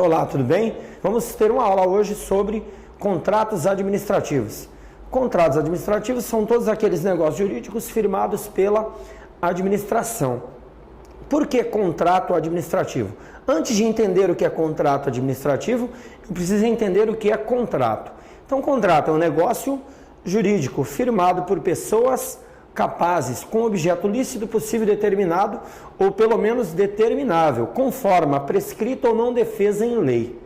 Olá, tudo bem? Vamos ter uma aula hoje sobre contratos administrativos. Contratos administrativos são todos aqueles negócios jurídicos firmados pela administração. Por que contrato administrativo? Antes de entender o que é contrato administrativo, eu preciso entender o que é contrato. Então, contrato é um negócio jurídico firmado por pessoas capazes, com objeto lícito, possível, determinado ou pelo menos determinável, com forma prescrita ou não defesa em lei.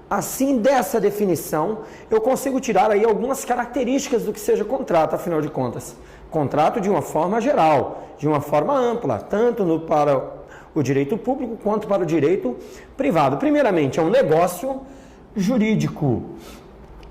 Assim, dessa definição, eu consigo tirar aí algumas características do que seja contrato, afinal de contas. Contrato de uma forma geral, de uma forma ampla, tanto para o direito público quanto para o direito privado. Primeiramente, é um negócio jurídico.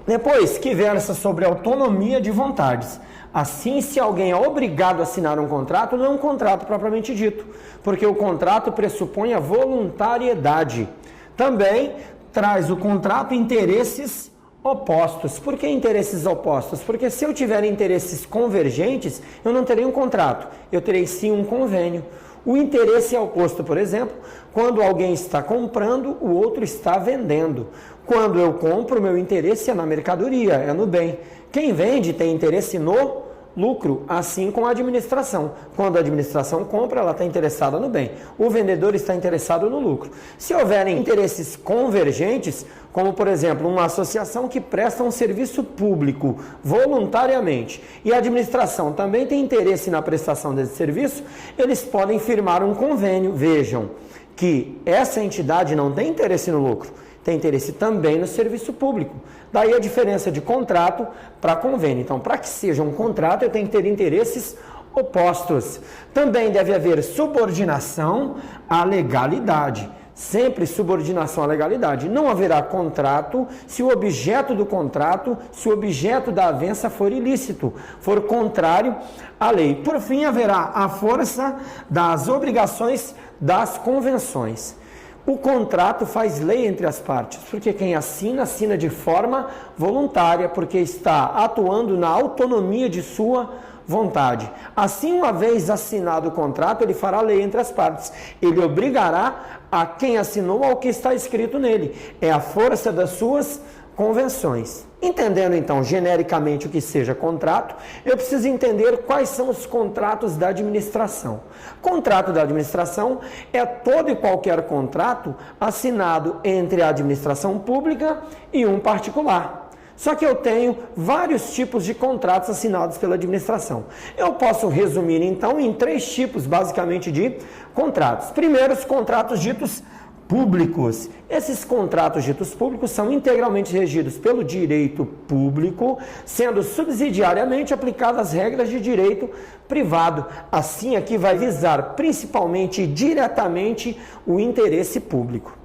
Depois, que versa sobre autonomia de vontades. Assim, se alguém é obrigado a assinar um contrato, não é um contrato propriamente dito, porque o contrato pressupõe a voluntariedade. Também traz o contrato interesses opostos. Por que interesses opostos? Porque se eu tiver interesses convergentes, eu não terei um contrato, eu terei sim um convênio. O interesse é oposto, por exemplo, quando alguém está comprando, o outro está vendendo. Quando eu compro, meu interesse é na mercadoria, é no bem. Quem vende tem interesse no lucro, assim como a administração. Quando a administração compra, ela está interessada no bem. O vendedor está interessado no lucro. Se houverem interesses convergentes, como por exemplo uma associação que presta um serviço público voluntariamente e a administração também tem interesse na prestação desse serviço, eles podem firmar um convênio. Vejam que essa entidade não tem interesse no lucro, tem interesse também no serviço público. Daí a diferença de contrato para convênio. Então, para que seja um contrato, eu tenho que ter interesses opostos. Também deve haver subordinação à legalidade. Sempre subordinação à legalidade. Não haverá contrato se o objeto do contrato, se o objeto da avença for ilícito, for contrário à lei. Por fim, haverá a força das obrigações das convenções. O contrato faz lei entre as partes, porque quem assina, assina de forma voluntária, porque está atuando na autonomia de sua vontade. Assim, uma vez assinado o contrato, ele fará lei entre as partes. Ele obrigará a quem assinou ao que está escrito nele. É a força das suas convenções. Entendendo então genericamente o que seja contrato, eu preciso entender quais são os contratos da administração. Contrato da administração é todo e qualquer contrato assinado entre a administração pública e um particular. Só que eu tenho vários tipos de contratos assinados pela administração. Eu posso resumir então em 3 tipos basicamente de contratos. Primeiro, os contratos ditos públicos. Esses contratos ditos públicos são integralmente regidos pelo direito público, sendo subsidiariamente aplicadas as regras de direito privado. Assim, aqui vai visar principalmente e diretamente o interesse público.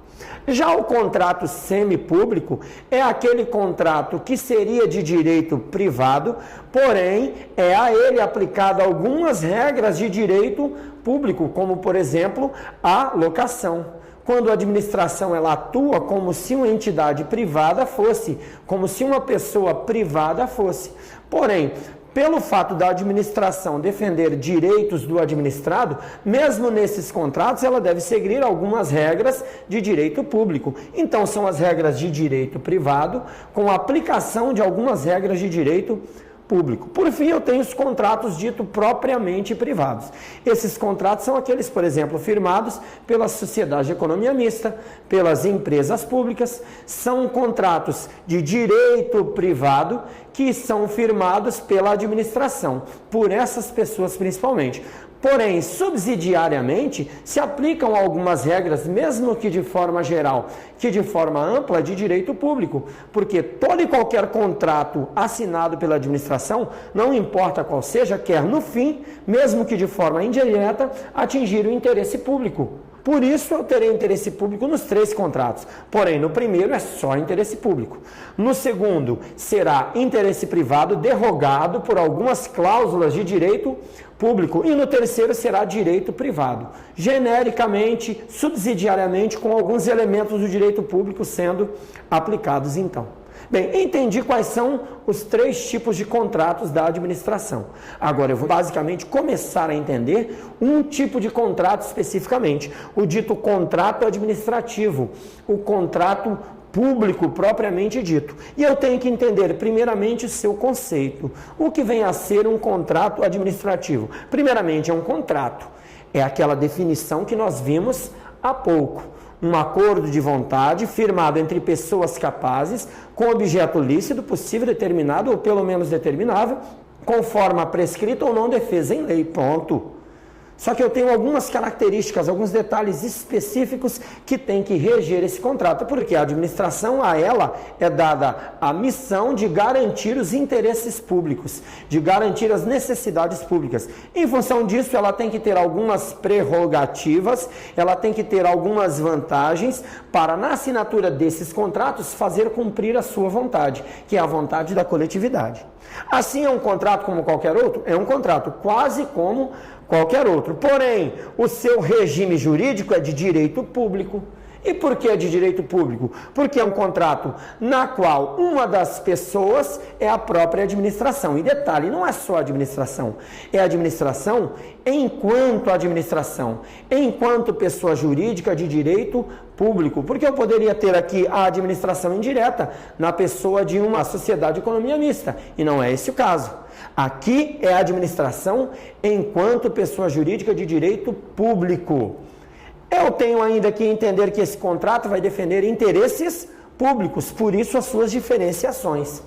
Já o contrato semipúblico é aquele contrato que seria de direito privado, porém é a ele aplicado algumas regras de direito público, como por exemplo a locação. Quando a administração ela atua como se uma entidade privada fosse, como se uma pessoa privada fosse. Porém, pelo fato da administração defender direitos do administrado, mesmo nesses contratos, ela deve seguir algumas regras de direito público. Então, são as regras de direito privado, com a aplicação de algumas regras de direito público. Por fim, eu tenho os contratos ditos propriamente privados. Esses contratos são aqueles, por exemplo, firmados pela sociedade de economia mista, pelas empresas públicas, são contratos de direito privado que são firmados pela administração, por essas pessoas principalmente. Porém, subsidiariamente, se aplicam algumas regras, mesmo que de forma geral, que de forma ampla, de direito público, porque todo e qualquer contrato assinado pela administração, não importa qual seja, quer, no fim, mesmo que de forma indireta, atingir o interesse público. Por isso, eu terei interesse público nos 3 contratos. Porém, no primeiro é só interesse público. No segundo, será interesse privado derrogado por algumas cláusulas de direito público. E no terceiro, será direito privado. Genericamente, subsidiariamente, com alguns elementos do direito público sendo aplicados, então. Bem, entendi quais são os 3 tipos de contratos da administração. Agora eu vou basicamente começar a entender um tipo de contrato especificamente, o dito contrato administrativo, o contrato público propriamente dito. E eu tenho que entender primeiramente o seu conceito. O que vem a ser um contrato administrativo? Primeiramente, é um contrato. É aquela definição que nós vimos há pouco. Um acordo de vontade firmado entre pessoas capazes, com objeto lícito, possível, determinado ou pelo menos determinável, com forma prescrita ou não defesa em lei. Ponto. Só que eu tenho algumas características, alguns detalhes específicos que tem que reger esse contrato, porque a administração, a ela, é dada a missão de garantir os interesses públicos, de garantir as necessidades públicas. Em função disso, ela tem que ter algumas prerrogativas, ela tem que ter algumas vantagens para, na assinatura desses contratos, fazer cumprir a sua vontade, que é a vontade da coletividade. Assim, é um contrato como qualquer outro? É um contrato quase como qualquer outro. Porém, o seu regime jurídico é de direito público. E por que é de direito público? Porque é um contrato na qual uma das pessoas é a própria administração. E detalhe, não é só a administração, é a administração enquanto pessoa jurídica de direito público. Porque eu poderia ter aqui a administração indireta na pessoa de uma sociedade de economia mista, e não é esse o caso. Aqui é a administração enquanto pessoa jurídica de direito público. Eu tenho ainda que entender que esse contrato vai defender interesses públicos, por isso as suas diferenciações.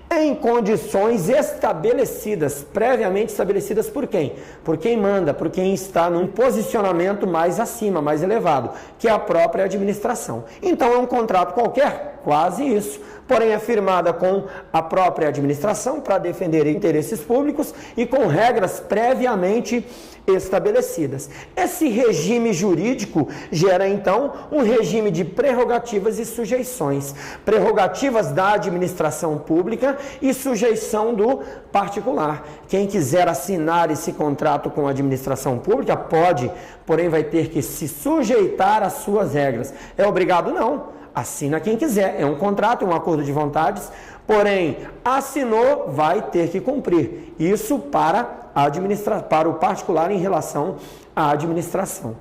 Em condições estabelecidas, previamente estabelecidas por quem? Por quem manda, por quem está num posicionamento mais acima, mais elevado, que é a própria administração. Então é um contrato qualquer? Quase isso. Porém é firmada com a própria administração para defender interesses públicos e com regras previamente estabelecidas. Esse regime jurídico gera então um regime de prerrogativas e sujeições. Prerrogativas da administração pública e sujeição do particular. Quem quiser assinar esse contrato com a administração pública pode, porém vai ter que se sujeitar às suas regras. É obrigado? Não. Assina quem quiser. É um contrato, é um acordo de vontades, porém, assinou, vai ter que cumprir. Isso para o particular em relação à administração.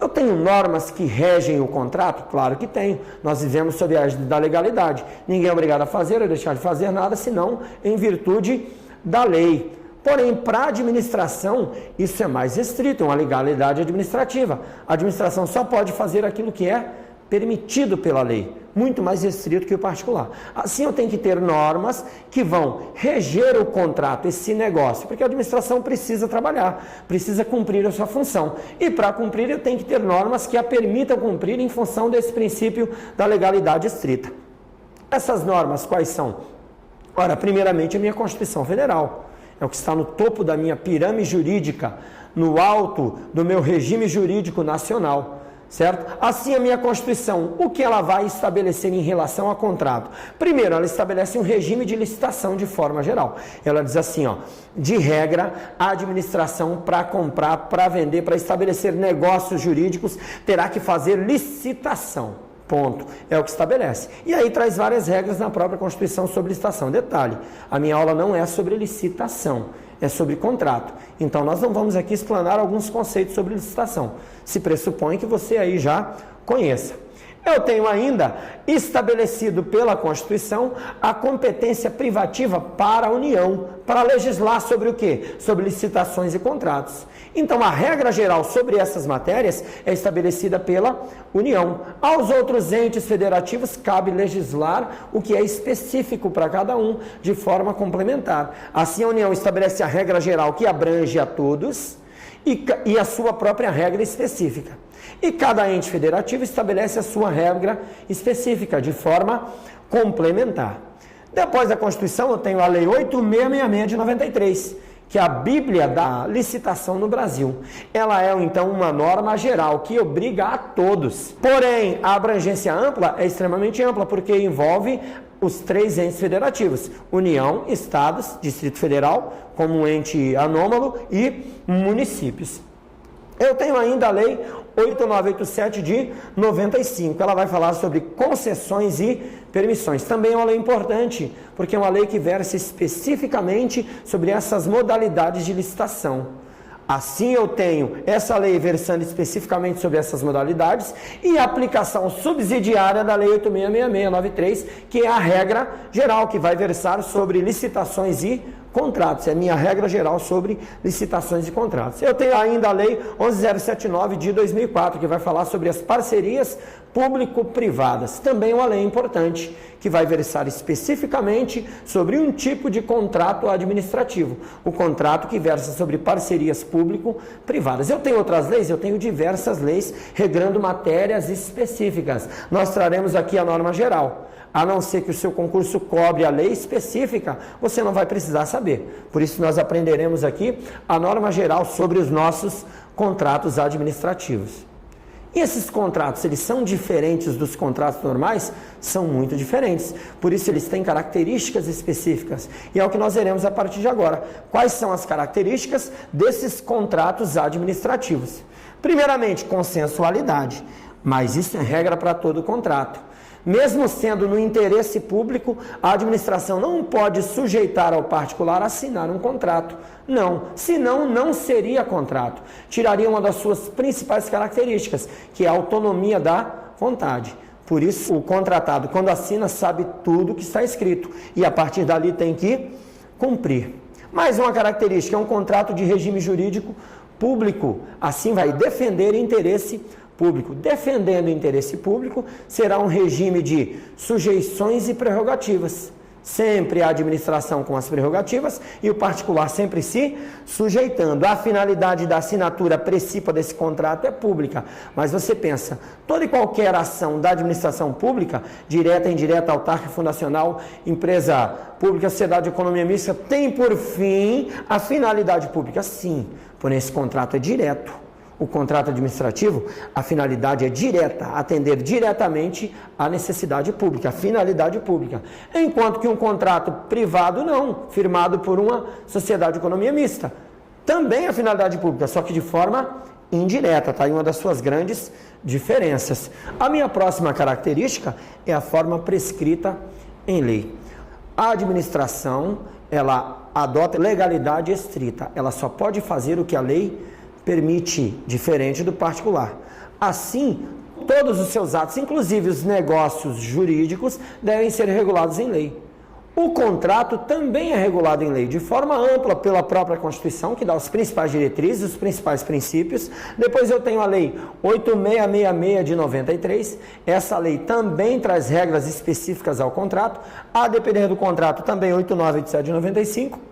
Eu tenho normas que regem o contrato? Claro que tenho. Nós vivemos sob a égide da legalidade. Ninguém é obrigado a fazer ou deixar de fazer nada, senão em virtude da lei. Porém, para a administração, isso é mais restrito, é uma legalidade administrativa. A administração só pode fazer aquilo que é permitido pela lei, muito mais restrito que o particular. Assim, eu tenho que ter normas que vão reger o contrato, esse negócio, porque a administração precisa trabalhar, precisa cumprir a sua função. E para cumprir, eu tenho que ter normas que a permitam cumprir em função desse princípio da legalidade estrita. Essas normas quais são? Ora, primeiramente, a minha Constituição Federal. É o que está no topo da minha pirâmide jurídica, no alto do meu regime jurídico nacional. Certo? Assim a minha Constituição, o que ela vai estabelecer em relação a contrato? Primeiro, ela estabelece um regime de licitação de forma geral. Ela diz assim, ó, de regra, a administração para comprar, para vender, para estabelecer negócios jurídicos, terá que fazer licitação. Ponto. É o que estabelece. E aí traz várias regras na própria Constituição sobre licitação. Detalhe, a minha aula não é sobre licitação, é sobre contrato. Então, nós não vamos aqui explanar alguns conceitos sobre licitação. Se pressupõe que você aí já conheça. Eu tenho ainda estabelecido pela Constituição a competência privativa para a União, para legislar sobre o quê? Sobre licitações e contratos. Então, a regra geral sobre essas matérias é estabelecida pela União. Aos outros entes federativos cabe legislar o que é específico para cada um, de forma complementar. Assim, a União estabelece a regra geral que abrange a todos e a sua própria regra específica. E cada ente federativo estabelece a sua regra específica, de forma complementar. Depois da Constituição, eu tenho a Lei 8.666 de 93, que é a Bíblia da licitação no Brasil. Ela é, então, uma norma geral que obriga a todos. Porém, a abrangência ampla é extremamente ampla, porque envolve os 3 entes federativos: União, Estados, Distrito Federal, como um ente anômalo, e municípios. Eu tenho ainda a Lei 8987 de 95. Ela vai falar sobre concessões e permissões. Também é uma lei importante, porque é uma lei que versa especificamente sobre essas modalidades de licitação. Assim eu tenho essa lei versando especificamente sobre essas modalidades e a aplicação subsidiária da lei 866693, que é a regra geral que vai versar sobre licitações e contratos. É a minha regra geral sobre licitações e contratos. Eu tenho ainda a lei 11079 de 2004, que vai falar sobre as parcerias público-privadas. Também uma lei importante, que vai versar especificamente sobre um tipo de contrato administrativo, o contrato que versa sobre parcerias público-privadas. Eu tenho outras leis, eu tenho diversas leis regrando matérias específicas. Nós traremos aqui a norma geral. A não ser que o seu concurso cobre a lei específica, você não vai precisar saber. Por isso nós aprenderemos aqui a norma geral sobre os nossos contratos administrativos. E esses contratos, eles são diferentes dos contratos normais? São muito diferentes. Por isso eles têm características específicas. E é o que nós veremos a partir de agora. Quais são as características desses contratos administrativos? Primeiramente, consensualidade. Mas isso é regra para todo contrato. Mesmo sendo no interesse público, a administração não pode sujeitar ao particular a assinar um contrato. Não, senão não seria contrato. Tiraria uma das suas principais características, que é a autonomia da vontade. Por isso, o contratado, quando assina, sabe tudo que está escrito e a partir dali tem que cumprir. Mais uma característica, é um contrato de regime jurídico público. Assim vai defender interesse público. Defendendo o interesse público, será um regime de sujeições e prerrogativas. Sempre a administração com as prerrogativas e o particular sempre se sujeitando. A finalidade da assinatura precípua desse contrato é pública. Mas você pensa, toda e qualquer ação da administração pública, direta, indireta, autárquica, fundacional, empresa pública, sociedade de economia mista, tem por fim a finalidade pública? Sim, porém esse contrato é direto. O contrato administrativo, a finalidade é direta, atender diretamente à necessidade pública, à finalidade pública. Enquanto que um contrato privado não, firmado por uma sociedade de economia mista. Também a finalidade pública, só que de forma indireta, tá? E uma das suas grandes diferenças. A minha próxima característica é a forma prescrita em lei. A administração, ela adota legalidade estrita, ela só pode fazer o que a lei permite, diferente do particular. Assim, todos os seus atos, inclusive os negócios jurídicos, devem ser regulados em lei. O contrato também é regulado em lei, de forma ampla pela própria Constituição, que dá os principais diretrizes, os principais princípios. Depois eu tenho a lei 8666 de 93. Essa lei também traz regras específicas ao contrato. A depender do contrato, também 8987 de 95.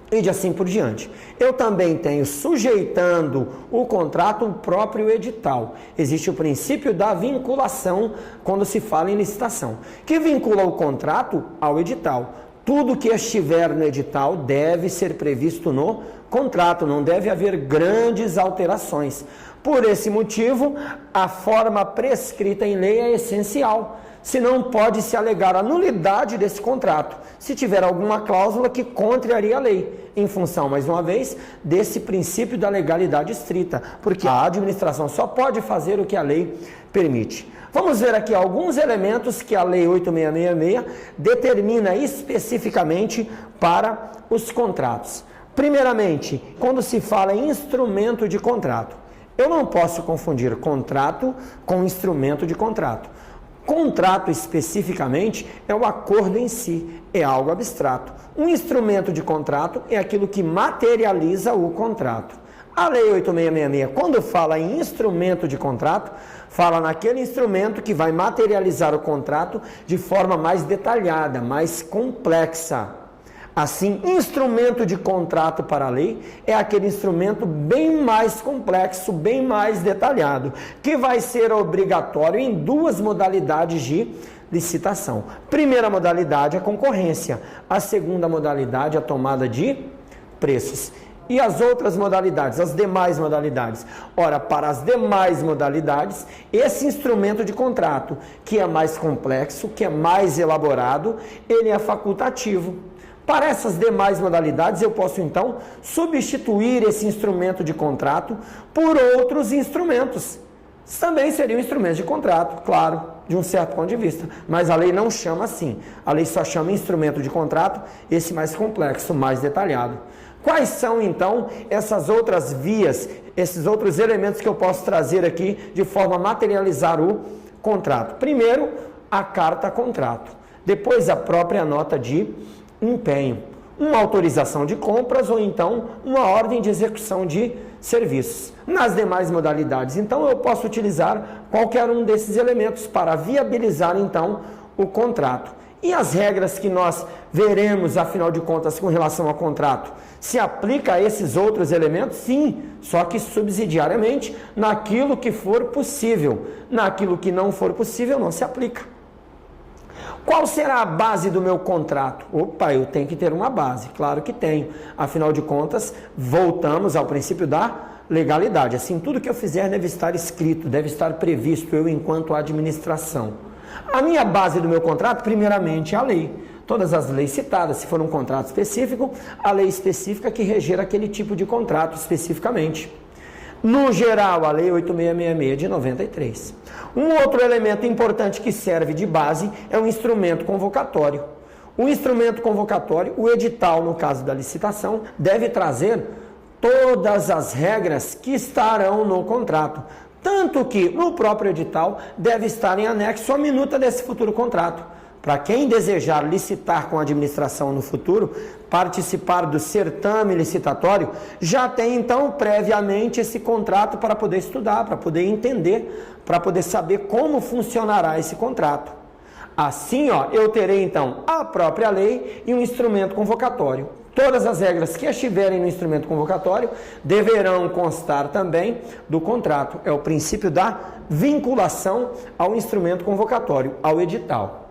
E de assim por diante. Eu também tenho, sujeitando o contrato, o próprio edital. Existe o princípio da vinculação quando se fala em licitação, que vincula o contrato ao edital. Tudo que estiver no edital deve ser previsto no contrato, não deve haver grandes alterações. Por esse motivo, a forma prescrita em lei é essencial. Senão pode-se alegar a nulidade desse contrato, se tiver alguma cláusula que contraria a lei, em função, mais uma vez, desse princípio da legalidade estrita, porque a administração só pode fazer o que a lei permite. Vamos ver aqui alguns elementos que a lei 8666 determina especificamente para os contratos. Primeiramente, quando se fala em instrumento de contrato, eu não posso confundir contrato com instrumento de contrato. Contrato, especificamente, é o acordo em si, é algo abstrato. Um instrumento de contrato é aquilo que materializa o contrato. A Lei 8666, quando fala em instrumento de contrato, fala naquele instrumento que vai materializar o contrato de forma mais detalhada, mais complexa. Assim, instrumento de contrato para a lei é aquele instrumento bem mais complexo, bem mais detalhado, que vai ser obrigatório em duas modalidades de licitação. Primeira modalidade, a concorrência. A segunda modalidade, a tomada de preços. E as outras modalidades, as demais modalidades? Ora, para as demais modalidades, esse instrumento de contrato, que é mais complexo, que é mais elaborado, ele é facultativo. Para essas demais modalidades, eu posso, então, substituir esse instrumento de contrato por outros instrumentos. Também seriam instrumentos de contrato, claro, de um certo ponto de vista, mas a lei não chama assim. A lei só chama instrumento de contrato, esse mais complexo, mais detalhado. Quais são, então, essas outras vias, esses outros elementos que eu posso trazer aqui de forma a materializar o contrato? Primeiro, a carta-contrato. Depois, a própria nota de empenho. Uma autorização de compras ou então uma ordem de execução de serviços. Nas demais modalidades, então, eu posso utilizar qualquer um desses elementos para viabilizar, então, o contrato. E as regras que nós veremos, afinal de contas, com relação ao contrato, se aplica a esses outros elementos? Sim, só que subsidiariamente naquilo que for possível. Naquilo que não for possível, não se aplica. Qual será a base do meu contrato? Opa, eu tenho que ter uma base, claro que tenho. Afinal de contas, voltamos ao princípio da legalidade. Assim, tudo que eu fizer deve estar escrito, deve estar previsto, eu enquanto administração. A minha base do meu contrato, primeiramente, é a lei. Todas as leis citadas, se for um contrato específico, a lei específica que reger aquele tipo de contrato especificamente. No geral, a Lei 8666 de 93. Um outro elemento importante que serve de base é o instrumento convocatório. O instrumento convocatório, o edital, no caso da licitação, deve trazer todas as regras que estarão no contrato. Tanto que no próprio edital deve estar em anexo a minuta desse futuro contrato. Para quem desejar licitar com a administração no futuro, participar do certame licitatório, já tem então previamente esse contrato para poder estudar, para poder entender, para poder saber como funcionará esse contrato. Assim, eu terei então a própria lei e um instrumento convocatório. Todas as regras que estiverem no instrumento convocatório deverão constar também do contrato. É o princípio da vinculação ao instrumento convocatório, ao edital.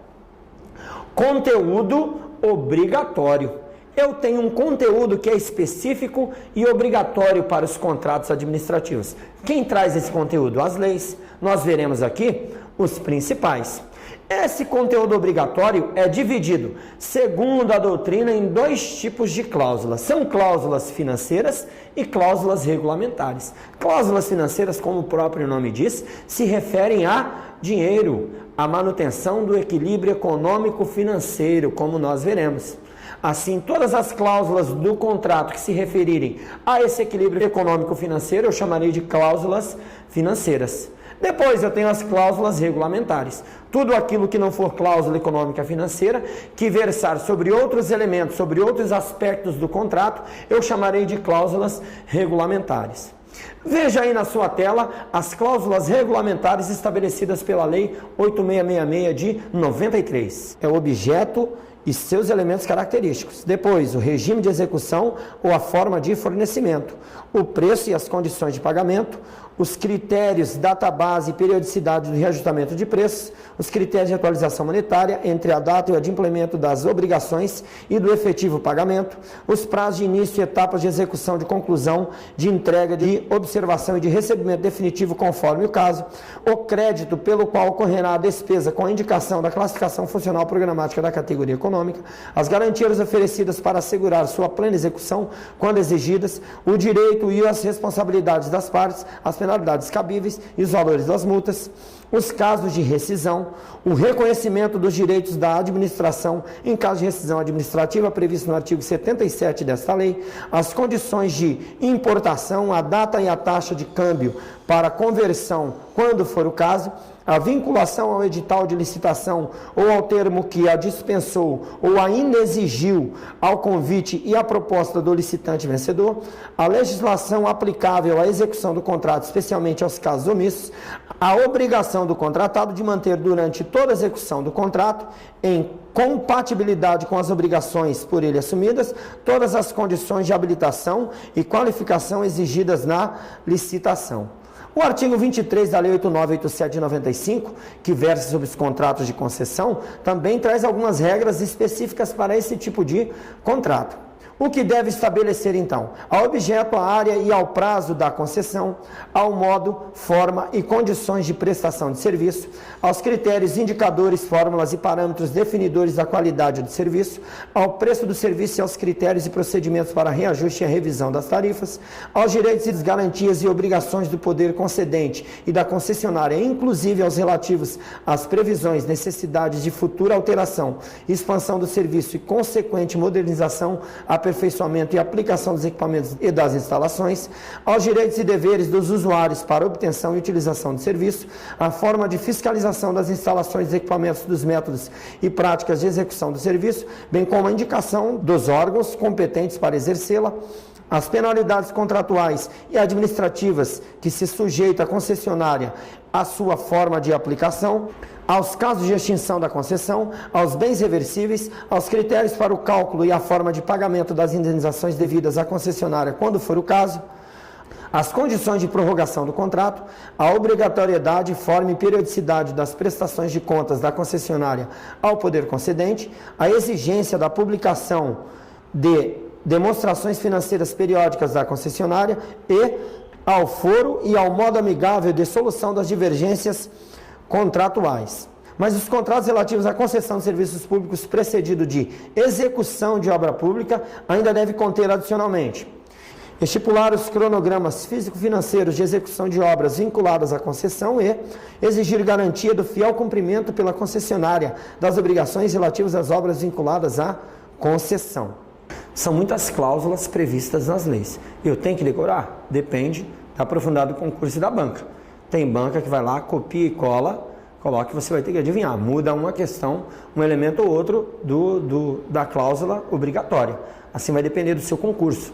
Conteúdo obrigatório. Eu tenho um conteúdo que é específico e obrigatório para os contratos administrativos. Quem traz esse conteúdo? As leis. Nós veremos aqui os principais. Esse conteúdo obrigatório é dividido, segundo a doutrina, em dois tipos de cláusulas. São cláusulas financeiras e cláusulas regulamentares. Cláusulas financeiras, como o próprio nome diz, se referem a dinheiro, a manutenção do equilíbrio econômico-financeiro, como nós veremos. Assim, todas as cláusulas do contrato que se referirem a esse equilíbrio econômico-financeiro, eu chamarei de cláusulas financeiras. Depois eu tenho as cláusulas regulamentares. Tudo aquilo que não for cláusula econômica financeira, que versar sobre outros elementos, sobre outros aspectos do contrato, eu chamarei de cláusulas regulamentares. Veja aí na sua tela as cláusulas regulamentares estabelecidas pela Lei 8666 de 93. É o objeto e seus elementos característicos. Depois, o regime de execução ou a forma de fornecimento, o preço e as condições de pagamento, os critérios, database e periodicidade do reajustamento de preços, os critérios de atualização monetária entre a data e o adimplemento das obrigações e do efetivo pagamento, os prazos de início e etapas de execução, de conclusão, de entrega, de observação e de recebimento definitivo conforme o caso, o crédito pelo qual ocorrerá a despesa com a indicação da classificação funcional programática da categoria econômica, as garantias oferecidas para assegurar sua plena execução quando exigidas, o direito e as responsabilidades das partes, as penalidades cabíveis e os valores das multas, os casos de rescisão, o reconhecimento dos direitos da administração em caso de rescisão administrativa previsto no artigo 77 desta lei, as condições de importação, a data e a taxa de câmbio para conversão, quando for o caso, a vinculação ao edital de licitação ou ao termo que a dispensou ou a inexigiu ao convite e à proposta do licitante vencedor, a legislação aplicável à execução do contrato, especialmente aos casos omissos, a obrigação do contratado de manter durante toda a execução do contrato, em compatibilidade com as obrigações por ele assumidas, todas as condições de habilitação e qualificação exigidas na licitação. O artigo 23 da Lei 8987 de 95, que versa sobre os contratos de concessão, também traz algumas regras específicas para esse tipo de contrato. O que deve estabelecer, então, ao objeto, à área e ao prazo da concessão, ao modo, forma e condições de prestação de serviço, aos critérios, indicadores, fórmulas e parâmetros definidores da qualidade do serviço, ao preço do serviço e aos critérios e procedimentos para reajuste e revisão das tarifas, aos direitos e garantias e obrigações do poder concedente e da concessionária, inclusive aos relativos às previsões, necessidades de futura alteração, expansão do serviço e consequente modernização, aperfeiçoamento e aplicação dos equipamentos e das instalações, aos direitos e deveres dos usuários para obtenção e utilização do serviço, a forma de fiscalização das instalações e equipamentos, dos métodos e práticas de execução do serviço, bem como a indicação dos órgãos competentes para exercê-la, as penalidades contratuais e administrativas que se sujeita a concessionária, a sua forma de aplicação, aos casos de extinção da concessão, aos bens reversíveis, aos critérios para o cálculo e a forma de pagamento das indenizações devidas à concessionária, quando for o caso, as condições de prorrogação do contrato, a obrigatoriedade, forma e periodicidade das prestações de contas da concessionária ao poder concedente, a exigência da publicação de demonstrações financeiras periódicas da concessionária e ao foro e ao modo amigável de solução das divergências contratuais. Mas os contratos relativos à concessão de serviços públicos precedido de execução de obra pública ainda deve conter adicionalmente: estipular os cronogramas físico-financeiros de execução de obras vinculadas à concessão e exigir garantia do fiel cumprimento pela concessionária das obrigações relativas às obras vinculadas à concessão. São muitas cláusulas previstas nas leis. Eu tenho que decorar? Depende da aprofundada do concurso e da banca. Tem banca que vai lá, copia e cola, coloca, que você vai ter que adivinhar. Muda uma questão, um elemento ou outro da cláusula obrigatória. Assim vai depender do seu concurso.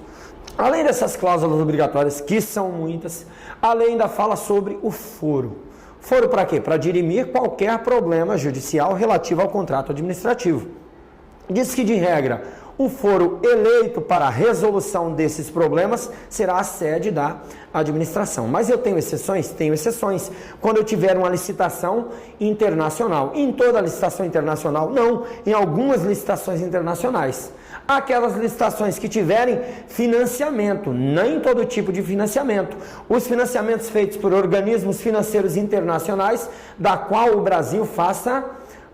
Além dessas cláusulas obrigatórias, que são muitas, a lei ainda fala sobre o foro. Foro para quê? Para dirimir qualquer problema judicial relativo ao contrato administrativo. Diz que, de regra, o foro eleito para a resolução desses problemas será a sede da administração. Mas eu tenho exceções? Tenho exceções. Quando eu tiver uma licitação internacional. Em toda licitação internacional? Não. Em algumas licitações internacionais. Aquelas licitações que tiverem financiamento, nem todo tipo de financiamento. Os financiamentos feitos por organismos financeiros internacionais, da qual o Brasil faça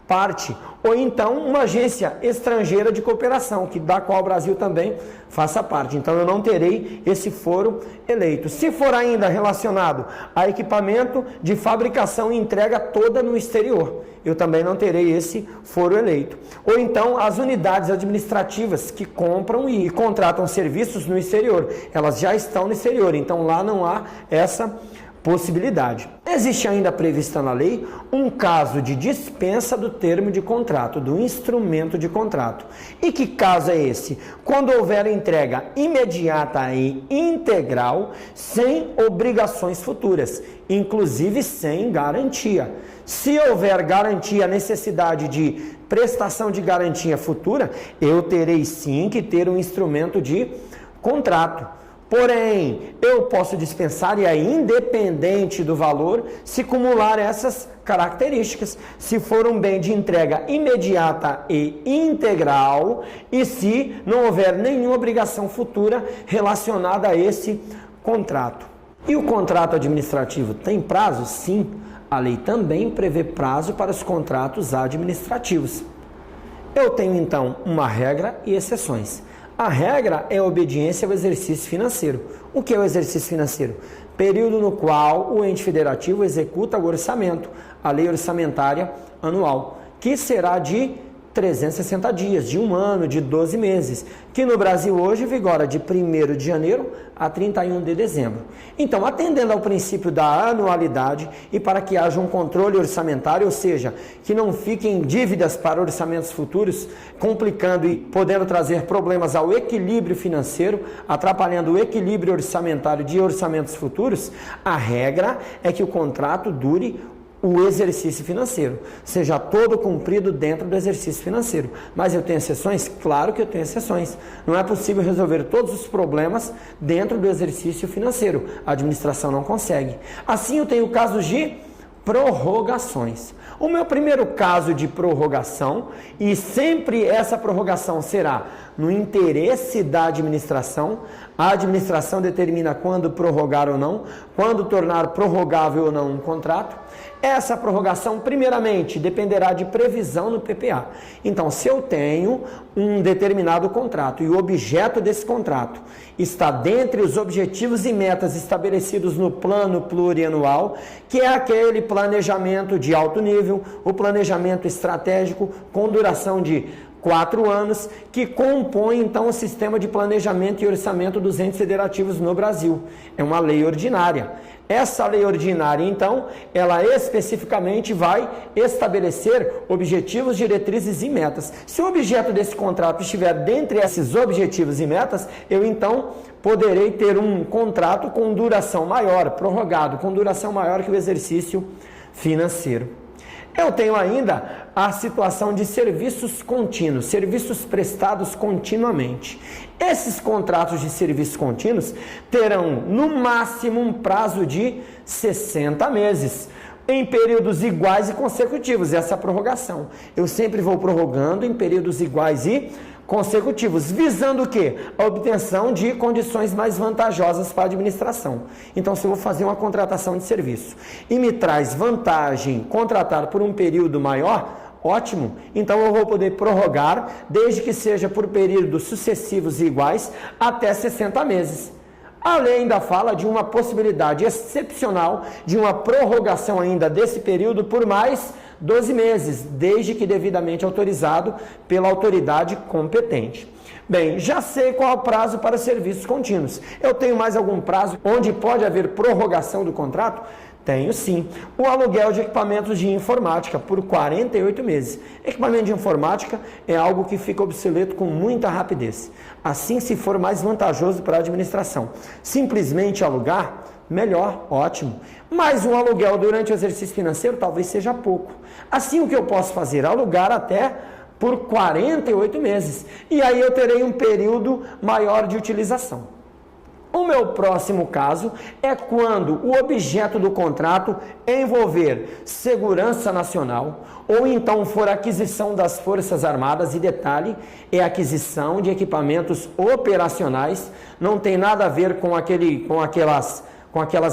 parte, ou então uma agência estrangeira de cooperação, da qual o Brasil também faça parte. Então eu não terei esse foro eleito. Se for ainda relacionado a equipamento de fabricação e entrega toda no exterior, eu também não terei esse foro eleito. Ou então as unidades administrativas que compram e contratam serviços no exterior, elas já estão no exterior, então lá não há essa possibilidade. Existe ainda prevista na lei um caso de dispensa do termo de contrato, do instrumento de contrato. E que caso é esse? Quando houver entrega imediata e integral, sem obrigações futuras, inclusive sem garantia. Se houver garantia, necessidade de prestação de garantia futura, eu terei sim que ter um instrumento de contrato. Porém, eu posso dispensar, e é independente do valor, se cumular essas características, se for um bem de entrega imediata e integral, e se não houver nenhuma obrigação futura relacionada a esse contrato. E o contrato administrativo tem prazo? Sim, a lei também prevê prazo para os contratos administrativos. Eu tenho então uma regra e exceções. A regra é a obediência ao exercício financeiro. O que é o exercício financeiro? Período no qual o ente federativo executa o orçamento, a lei orçamentária anual, que será de 360 dias, de um ano, de 12 meses, que no Brasil hoje vigora de 1º de janeiro a 31 de dezembro. Então, atendendo ao princípio da anualidade e para que haja um controle orçamentário, ou seja, que não fiquem dívidas para orçamentos futuros, complicando e podendo trazer problemas ao equilíbrio financeiro, atrapalhando o equilíbrio orçamentário de orçamentos futuros, a regra é que o contrato dure o exercício financeiro, seja todo cumprido dentro do exercício financeiro. Mas eu tenho exceções? Claro que eu tenho exceções. Não é possível resolver todos os problemas dentro do exercício financeiro. A administração não consegue. Assim, eu tenho casos de prorrogações. O meu primeiro caso de prorrogação, e sempre essa prorrogação será no interesse da administração, a administração determina quando prorrogar ou não, quando tornar prorrogável ou não um contrato. Essa prorrogação, primeiramente, dependerá de previsão no PPA. Então, se eu tenho um determinado contrato e o objeto desse contrato está dentre os objetivos e metas estabelecidos no plano plurianual, que é aquele planejamento de alto nível, o planejamento estratégico com duração de 4 anos, que compõe então o sistema de planejamento e orçamento dos entes federativos no Brasil. É uma lei ordinária. Essa lei ordinária, então, ela especificamente vai estabelecer objetivos, diretrizes e metas. Se o objeto desse contrato estiver dentre esses objetivos e metas, eu então poderei ter um contrato com duração maior, prorrogado, com duração maior que o exercício financeiro. Eu tenho ainda a situação de serviços contínuos, serviços prestados continuamente. Esses contratos de serviços contínuos terão, no máximo, um prazo de 60 meses, em períodos iguais e consecutivos, essa prorrogação. Eu sempre vou prorrogando em períodos iguais e consecutivos, visando o quê? A obtenção de condições mais vantajosas para a administração. Então, se eu vou fazer uma contratação de serviço e me traz vantagem contratar por um período maior, ótimo, então eu vou poder prorrogar, desde que seja por períodos sucessivos e iguais, até 60 meses. A lei ainda fala de uma possibilidade excepcional de uma prorrogação ainda desse período por mais 12 meses, desde que devidamente autorizado pela autoridade competente. Bem, já sei qual é o prazo para serviços contínuos. Eu tenho mais algum prazo onde pode haver prorrogação do contrato? Tenho sim. O aluguel de equipamentos de informática por 48 meses. Equipamento de informática é algo que fica obsoleto com muita rapidez. Assim, se for mais vantajoso para a administração. Simplesmente alugar, melhor, ótimo. Mas um aluguel durante o exercício financeiro talvez seja pouco. Assim, o que eu posso fazer? Alugar até por 48 meses. E aí eu terei um período maior de utilização. O meu próximo caso é quando o objeto do contrato envolver segurança nacional ou então for aquisição das Forças Armadas, e detalhe, é aquisição de equipamentos operacionais, não tem nada a ver com aquelas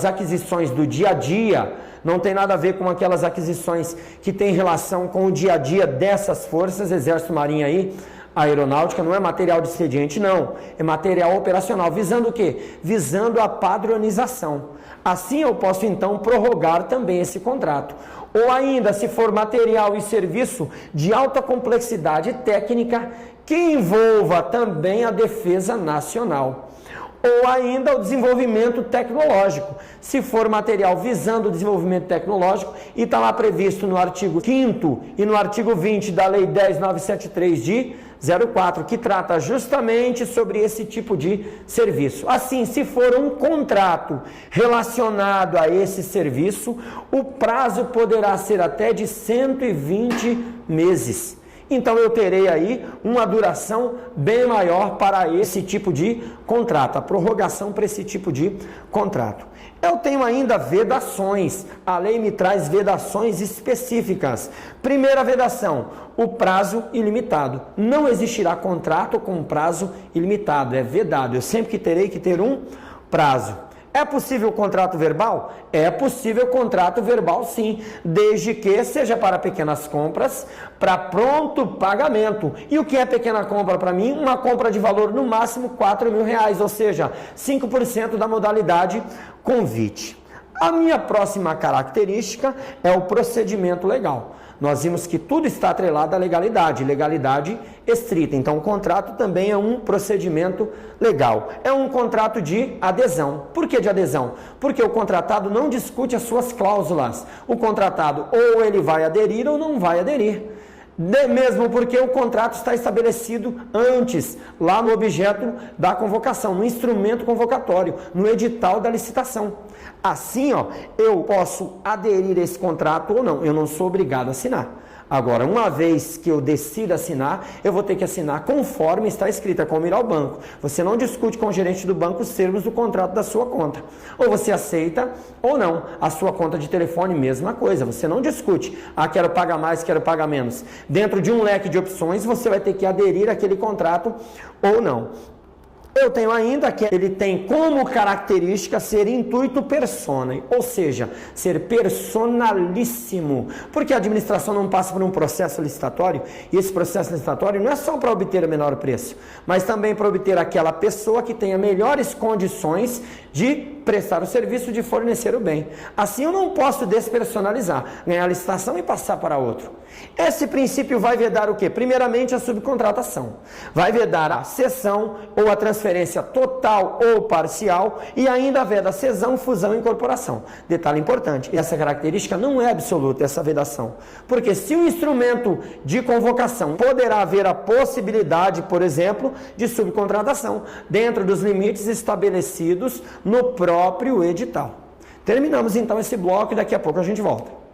aquisições do dia a dia, não tem nada a ver com aquelas aquisições que têm relação com o dia a dia dessas forças, Exército, Marinha aí, aeronáutica, não é material de expediente, não. É material operacional. Visando o quê? Visando a padronização. Assim eu posso, então, prorrogar também esse contrato. Ou ainda, se for material e serviço de alta complexidade técnica, que envolva também a defesa nacional. Ou ainda o desenvolvimento tecnológico. Se for material visando o desenvolvimento tecnológico, e está lá previsto no artigo 5º e no artigo 20 da Lei 10.973 de 04, que trata justamente sobre esse tipo de serviço. Assim, se for um contrato relacionado a esse serviço, o prazo poderá ser até de 120 meses. Então eu terei aí uma duração bem maior para esse tipo de contrato, a prorrogação para esse tipo de contrato. Eu tenho ainda vedações, a lei me traz vedações específicas. Primeira vedação, o prazo ilimitado. Não existirá contrato com prazo ilimitado, é vedado, eu sempre terei que ter um prazo. É possível contrato verbal? É possível contrato verbal, sim, desde que seja para pequenas compras, para pronto pagamento. E o que é pequena compra para mim? Uma compra de valor no máximo R$4.000, ou seja, 5% da modalidade convite. A minha próxima característica é o procedimento legal. Nós vimos que tudo está atrelado à legalidade estrita. Então, o contrato também é um procedimento legal. É um contrato de adesão. Por que de adesão? Porque o contratado não discute as suas cláusulas. O contratado ou ele vai aderir ou não vai aderir. Mesmo porque o contrato está estabelecido antes, lá no objeto da convocação, no instrumento convocatório, no edital da licitação. Assim, eu posso aderir a esse contrato ou não, eu não sou obrigado a assinar. Agora, uma vez que eu decido assinar, eu vou ter que assinar conforme está escrito, é como ir ao banco. Você não discute com o gerente do banco os termos do contrato da sua conta. Ou você aceita ou não. A sua conta de telefone, mesma coisa. Você não discute, quero pagar mais, quero pagar menos. Dentro de um leque de opções, você vai ter que aderir àquele contrato ou não. Eu tenho ainda que ele tem como característica ser intuito personae, ou seja, ser personalíssimo, porque a administração não passa por um processo licitatório, e esse processo licitatório não é só para obter o menor preço, mas também para obter aquela pessoa que tenha melhores condições de prestar o serviço, de fornecer o bem. Assim eu não posso despersonalizar, ganhar a licitação e passar para outro. Esse princípio vai vedar o quê? Primeiramente a subcontratação, vai vedar a cessão ou a transferência total ou parcial e ainda veda a cesão, fusão e incorporação. Detalhe importante, essa característica não é absoluta, essa vedação, porque se o instrumento de convocação poderá haver a possibilidade, por exemplo, de subcontratação, dentro dos limites estabelecidos no próprio edital. Terminamos então esse bloco e daqui a pouco a gente volta.